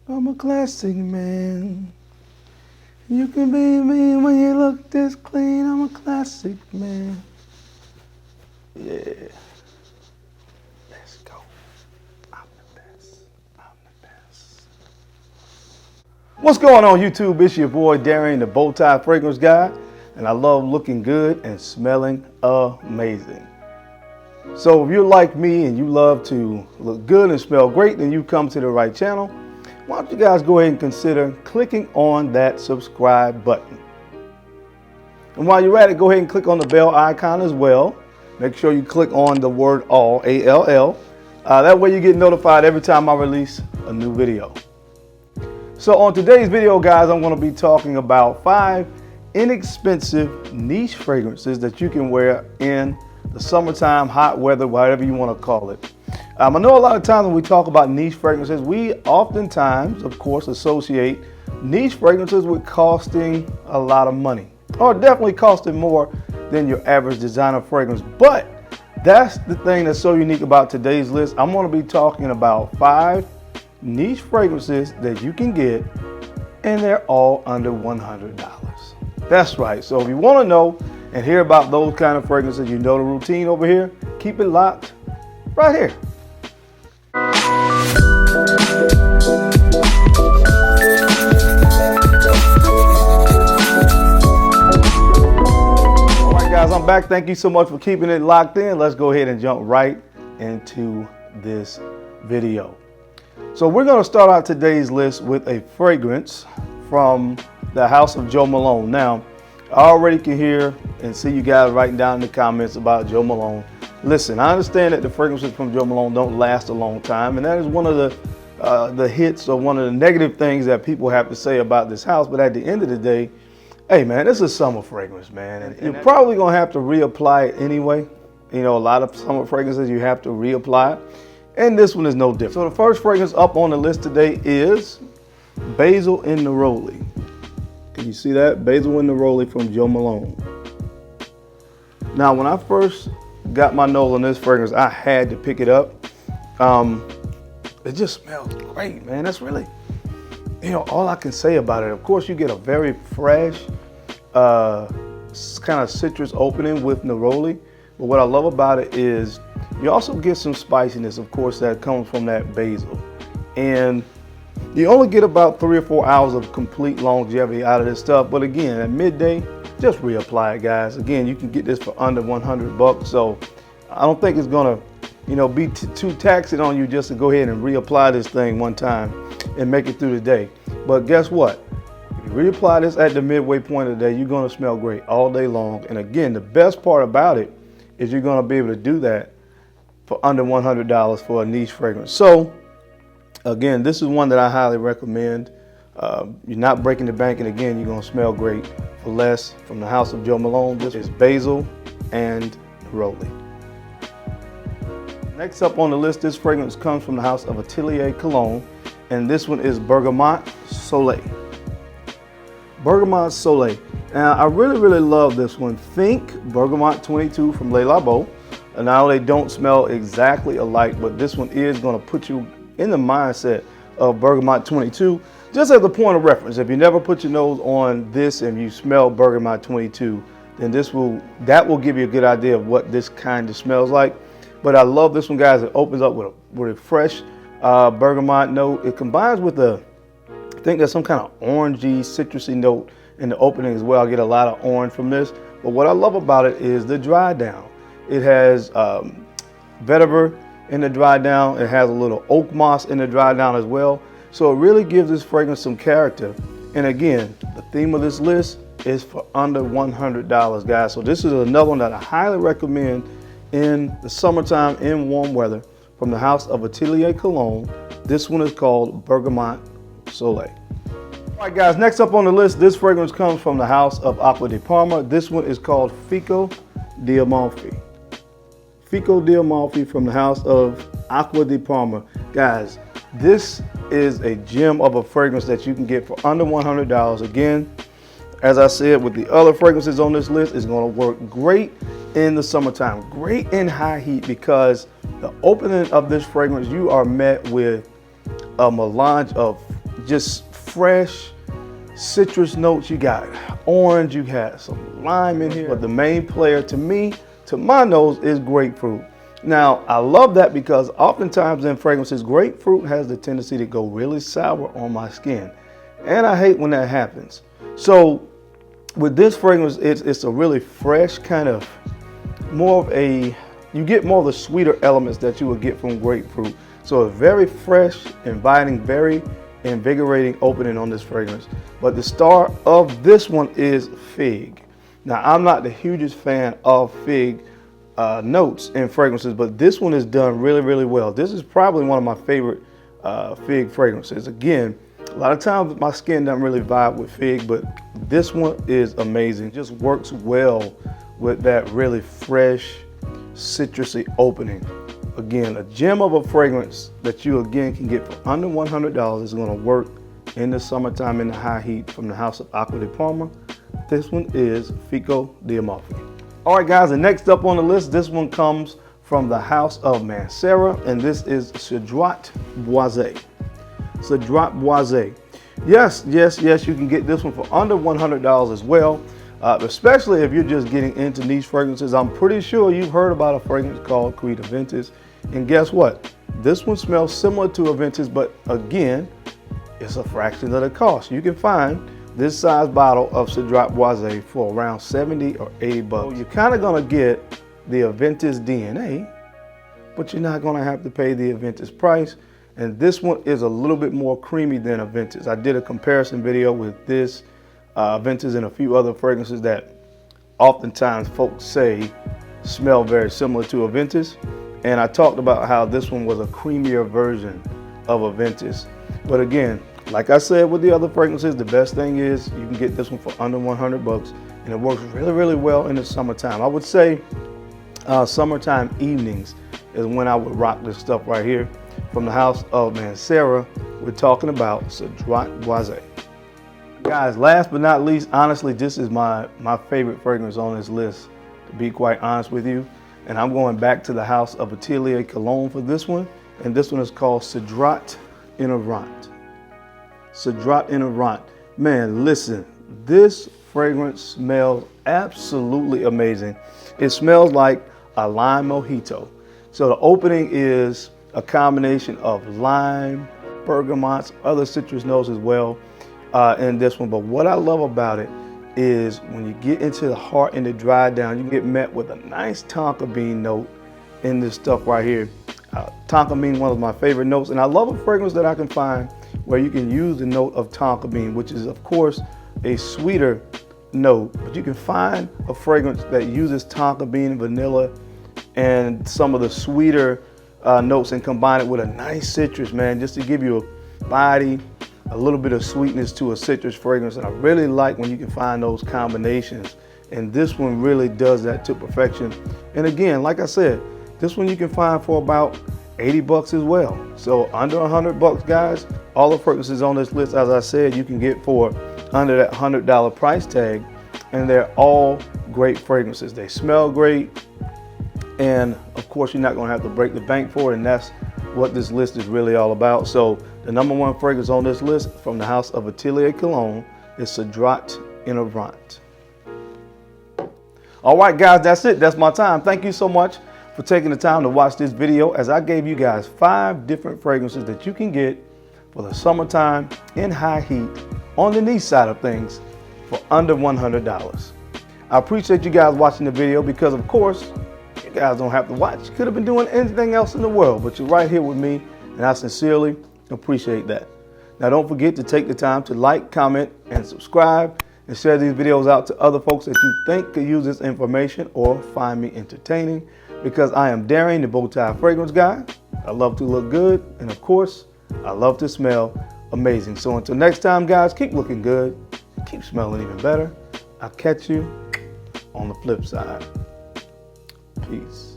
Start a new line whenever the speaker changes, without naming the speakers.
I'm a classic man. You can be me when you look this clean. I'm a classic man. Yeah. Let's go. I'm the best. I'm the best. What's going on, YouTube? It's your boy Darian, the Bowtie Fragrance Guy, and I love looking good and smelling amazing. So if you're like me and you love to look good and smell great, then you come to the right channel. Why don't you guys go ahead and consider clicking on that subscribe button. And while you're at it, go ahead and click on the bell icon as well. Make sure you click on the word all, A-L-L. That way you get notified every time I release a new video. So on today's video, guys, I'm going to be talking about 5 inexpensive niche fragrances that you can wear in the summertime, hot weather, whatever you want to call it. I know a lot of times when we talk about niche fragrances, we oftentimes, of course, associate niche fragrances with costing a lot of money, or definitely costing more than your average designer fragrance. But that's the thing that's so unique about today's list. I'm going to be talking about 5 niche fragrances that you can get, and they're all under $100. That's right. So if you want to know and hear about those kind of fragrances, you know the routine over here. Keep it locked right here. All right, guys, I'm back. Thank you so much for keeping it locked in. Let's go ahead and jump right into this video. So we're going to start out today's list with a fragrance from the House of Jo Malone. Now, I already can hear and see you guys writing down in the comments about Jo Malone. Listen, I understand that the fragrances from Jo Malone don't last a long time, and that is one of the hits or one of the negative things that people have to say about this house. But at the end of the day, hey man, this is a summer fragrance, man, and you're probably gonna have to reapply it anyway. You know, a lot of summer fragrances you have to reapply, and this one is no different. So the first fragrance up on the list today is Basil and Neroli. Can you see that? Basil and Neroli from Jo Malone. Now, when I first got my nose on this fragrance, I had to pick it up. It just smells great, man. That's really, all I can say about it. Of course, you get a very fresh, kind of citrus opening with Neroli. But what I love about it is you also get some spiciness, of course, that comes from that basil. And you only get about 3 or 4 hours of complete longevity out of this stuff. But again, at midday, just reapply it, guys. Again, you can get this for under 100 bucks. So I don't think it's gonna, be too taxing on you just to go ahead and reapply this thing one time and make it through the day. But guess what? If you reapply this at the midway point of the day, you're gonna smell great all day long. And again, the best part about it is you're gonna be able to do that for under $100 for a niche fragrance. So again, this is one that I highly recommend. You're not breaking the bank, and again, you're gonna smell great for less. From the House of Jo Malone, this is Basil and Neroli. Next up on the list, this fragrance comes from the House of Atelier Cologne, and this one is Bergamote Soleil. Bergamote Soleil. Now, I really love this one. Think Bergamote 22 from Le Labo. And now they don't smell exactly alike, but this one is gonna put you in the mindset of Bergamote 22. Just as a point of reference, if you never put your nose on this and you smell Bergamote 22, then that will give you a good idea of what this kind of smells like. But I love this one, guys. It opens up with a fresh bergamot note. It combines with I think there's some kind of orangey, citrusy note in the opening as well. I get a lot of orange from this. But what I love about it is the dry down. It has vetiver in the dry down. It has a little oak moss in the dry down as well. So it really gives this fragrance some character. And again, the theme of this list is for under $100, guys. So this is another one that I highly recommend in the summertime in warm weather from the House of Atelier Cologne. This one is called Bergamote Soleil. All right, guys, next up on the list, this fragrance comes from the House of Acqua di Parma. This one is called Fico di Amalfi. Fico di Amalfi from the House of Acqua di Parma. Guys, this is a gem of a fragrance that you can get for under $100. Again, as I said, with the other fragrances on this list, it's going to work great in the summertime, great in high heat, because the opening of this fragrance, you are met with a melange of just fresh citrus notes. You got orange, you got some lime in here, but the main player to me, to my nose, is grapefruit. Now, I love that because oftentimes in fragrances, grapefruit has the tendency to go really sour on my skin. And I hate when that happens. So with this fragrance, it's a really fresh kind of, more of a, you get more of the sweeter elements that you would get from grapefruit. So a very fresh, inviting, very invigorating opening on this fragrance. But the star of this one is fig. Now, I'm not the hugest fan of fig notes in fragrances, but this one is done really, really well. This is probably one of my favorite fig fragrances. Again, a lot of times my skin doesn't really vibe with fig, but this one is amazing. It just works well with that really fresh, citrusy opening. Again, a gem of a fragrance that you again can get for under $100 is going to work in the summertime in the high heat from the house of Acqua di Parma. This one is Fico di Amalfi. All right, guys, and next up on the list, this one comes from the house of Mancera, and this is Cedrat Boisé. Cedrat Boisé. Yes, you can get this one for under $100 as well, especially if you're just getting into niche fragrances. I'm pretty sure you've heard about a fragrance called Creed Aventus, and guess what? This one smells similar to Aventus, but again, it's a fraction of the cost. You can find this size bottle of Cedrat Boisé for around 70 or 80 bucks. So you're kind of going to get the Aventus DNA, but you're not going to have to pay the Aventus price. And this one is a little bit more creamy than Aventus. I did a comparison video with this Aventus and a few other fragrances that oftentimes folks say smell very similar to Aventus. And I talked about how this one was a creamier version of Aventus. But again, like I said with the other fragrances, the best thing is you can get this one for under 100 bucks, and it works really, really well in the summertime. I would say summertime evenings is when I would rock this stuff right here from the house of Mancera. We're talking about Cedrat Boisé. Guys, last but not least, honestly, this is my favorite fragrance on this list, to be quite honest with you. And I'm going back to the house of Atelier Cologne for this one, and this one is called Cedrat Innovant. Cedrat Innovant. Man, listen, this fragrance smells absolutely amazing. It smells like a lime mojito. So the opening is a combination of lime, bergamots, other citrus notes as well in this one. But what I love about it is when you get into the heart and the dry down, you get met with a nice tonka bean note in this stuff right here. Tonka bean, one of my favorite notes, and I love a fragrance that I can find where you can use the note of tonka bean, which is of course a sweeter note, but you can find a fragrance that uses tonka bean, vanilla, and some of the sweeter notes and combine it with a nice citrus, man, just to give you a body, a little bit of sweetness to a citrus fragrance. And I really like when you can find those combinations, and this one really does that to perfection. And again, like I said, this one you can find for about 80 bucks as well. So under 100 bucks, guys. All the fragrances on this list, as I said, you can get for under that $100 price tag, and they're all great fragrances. They smell great, and of course, you're not going to have to break the bank for it, and that's what this list is really all about. So the number one fragrance on this list from the house of Atelier Cologne is Cedrat Innovant. All right, guys, that's it. That's my time. Thank you so much for taking the time to watch this video, as I gave you guys 5 different fragrances that you can get for the summertime in high heat on the niche side of things for under $100. I appreciate you guys watching the video, because of course, you guys don't have to watch. You could have been doing anything else in the world, but you're right here with me, and I sincerely appreciate that. Now, don't forget to take the time to like, comment, and subscribe, and share these videos out to other folks that you think could use this information or find me entertaining, because I am Darian, the Bowtie Fragrance Guy. I love to look good, and of course, I love to smell amazing. So until next time, guys, keep looking good, keep smelling even better. I'll catch you on the flip side. Peace.